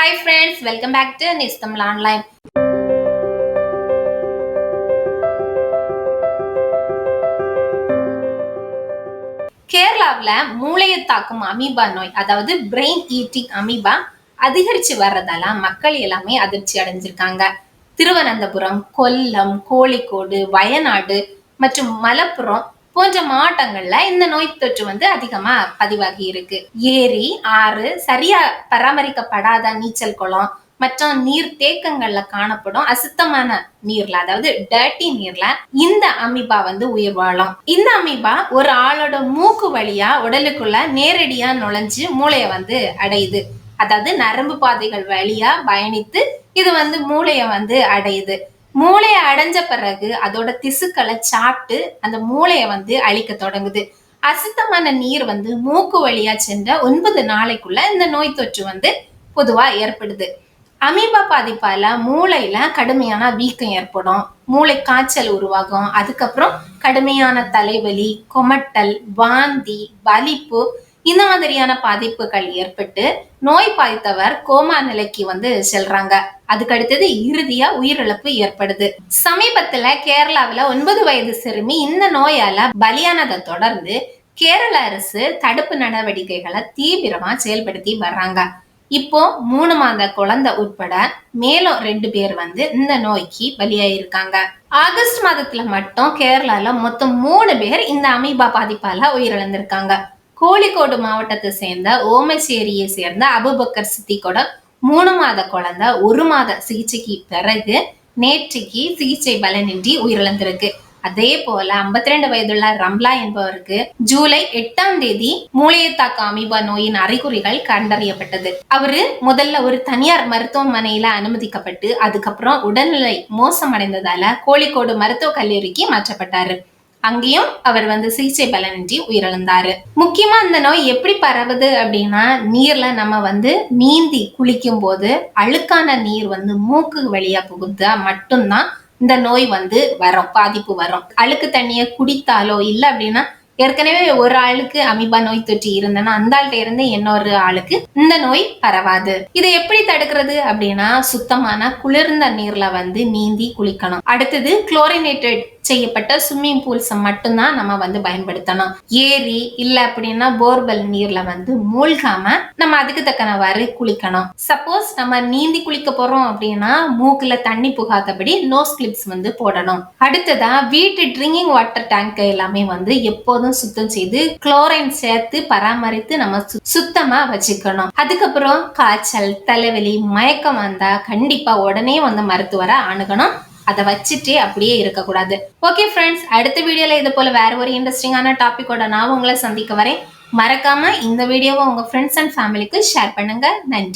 Hi friends, welcome back to News Tamil Online. கேரளாவில் மூளையை தாக்கும் அமீபா நோய், அதாவது பிரெயின் ஈட்டிங் அமீபா அதிகரிச்சு வர்றதால மக்கள் எல்லாமே அதிர்ச்சி அடைஞ்சிருக்காங்க. திருவனந்தபுரம், கொல்லம், கோழிக்கோடு, வயநாடு மற்றும் மலப்புரம் போன்ற மாவட்டங்கள்ல இந்த நோய் தொற்று அதிகமா பதிவாகி இருக்கு. ஏரி, ஆறு, சரியா பராமரிக்கப்படாத நீச்சல் குளம் மற்றும் நீர் தேக்கங்கள்ல காணப்படும் அசுத்தமான நீர்ல, அதாவது டர்ட்டி நீர்ல இந்த அமீபா உயிர் வாழும். இந்த அமீபா ஒரு ஆளோட மூக்கு வழியா உடலுக்குள்ள நேரடியா நுழைஞ்சு மூளைய அடையுது. அதாவது நரம்பு பாதைகள் வழியா பயணித்து இது மூளைய அடையுது. மூளையை அடைஞ்ச பிறகு அதோட திசுக்களை சாப்பிட்டு அந்த மூளைய அழிக்க தொடங்குது. அசுத்தமான நீர் மூக்கு வழியா சென்ற 9 நாளைக்குள்ள இந்த நோய் தொற்று பொதுவா ஏற்படுது. அமீபா பாதிப்பால மூளையில கடுமையான வீக்கம் ஏற்படும், மூளை காய்ச்சல் உருவாகும், அதுக்கப்புறம் கடுமையான தலைவலி, கொமட்டல், வாந்தி, வலிப்பு இந்த மாதிரியான பாதிப்புகள் ஏற்பட்டு நோய் பாதித்தவர் கோமா நிலைக்கு செல்றாங்க. அதுக்கு அடுத்தது இறுதியா உயிரிழப்பு ஏற்படுது. சமீபத்துல கேரளாவில 9 வயது சிறுமி இந்த நோயால பலியானதை தொடர்ந்து கேரள அரசு தடுப்பு நடவடிக்கைகளை தீவிரமா செயல்படுத்தி வர்றாங்க. இப்போ 3 மாத குழந்தை உட்பட மேலும் 2 பேர் இந்த நோய்க்கு பலியாயிருக்காங்க. ஆகஸ்ட் மாதத்துல மட்டும் கேரளால மொத்தம் 3 பேர் இந்த அமீபா பாதிப்பால உயிரிழந்திருக்காங்க. கோழிக்கோடு மாவட்டத்தை சேர்ந்த ஓமச்சேரியை சேர்ந்த அபுபக்கர் சித்திகோட 3 மாத குழந்தை 1 மாத சிகிச்சைக்கு பிறகு நேற்றுக்கு சிகிச்சை பலனின்றி உயிரிழந்திருக்கு. அதே போல 52 வயதுள்ள ரம்லா என்பவருக்கு ஜூலை 8ஆம் தேதி மூளையை தாக்க அமீபா நோயின் அறிகுறிகள் கண்டறியப்பட்டது. அவரு முதல்ல ஒரு தனியார் மருத்துவமனையில அனுமதிக்கப்பட்டு அதுக்கப்புறம் உடல்நிலை மோசமடைந்ததால கோழிக்கோடு மருத்துவக் கல்லூரிக்கு மாற்றப்பட்டாரு. அங்கேயும் அவர் சிகிச்சை பலனின்றி உயிரிழந்தாரு. முக்கியமா இந்த நோய் எப்படி பரவுது அப்படின்னா, நீர்ல நம்ம நீந்தி குளிக்கும் போது அழுக்கான நீர் மூக்கு வழியா புகுந்தா மட்டும்தான் இந்த நோய் வரும், பாதிப்பு வரும். அழுக்கு தண்ணிய குடித்தாலோ இல்ல அப்படின்னா ஏற்கனவே ஒரு ஆளுக்கு அமீபா நோய் தொற்று இருந்தனா அந்த ஆள்கிட்ட இருந்து இன்னொரு ஆளுக்கு இந்த நோய் பரவாது. இதை எப்படி தடுக்கிறது அப்படின்னா, சுத்தமான குளிர்ந்த நீர்ல நீந்தி குளிக்கணும். அடுத்தது குளோரினேட்டட் செய்யப்பட்ட ஸ்விம்மிங் பூல்ஸ் மட்டும்தான் நம்ம பயன்படுத்தணும். ஏரி இல்ல அப்படின்னா போர்வெல் நீர்ல மூழ்காம நம்ம அதுக்கு தக்கனவாறு குளிக்கணும். சப்போஸ் நம்ம நீந்தி குளிக்க போறோம் அப்படின்னா மூக்குல தண்ணி புகாதபடி நோஸ் கிளிப்ஸ் போடணும். அடுத்ததா வீட்டு ட்ரிங்கிங் வாட்டர் டேங்க் எல்லாமே எப்போதும் சுத்தம் செய்து குளோரைன் சேர்த்து பராமரித்து நம்ம சுத்தமா வச்சுக்கணும். அதுக்கப்புறம் காய்ச்சல், தலைவலி, மயக்கம் வந்தா கண்டிப்பா உடனே மருத்துவரை அணுகணும். அதை வச்சுட்டே அப்படியே இருக்கக்கூடாது. ஓகே ஃப்ரெண்ட்ஸ், அடுத்த வீடியோல இது போல வேற ஒரு இன்ட்ரெஸ்டிங்கான டாபிக்கோட நான் உங்களை சந்திக்க வரேன். மறக்காம இந்த வீடியோவை உங்க ஃப்ரெண்ட்ஸ் அண்ட் ஃபேமிலிக்கு ஷேர் பண்ணுங்க. நன்றி.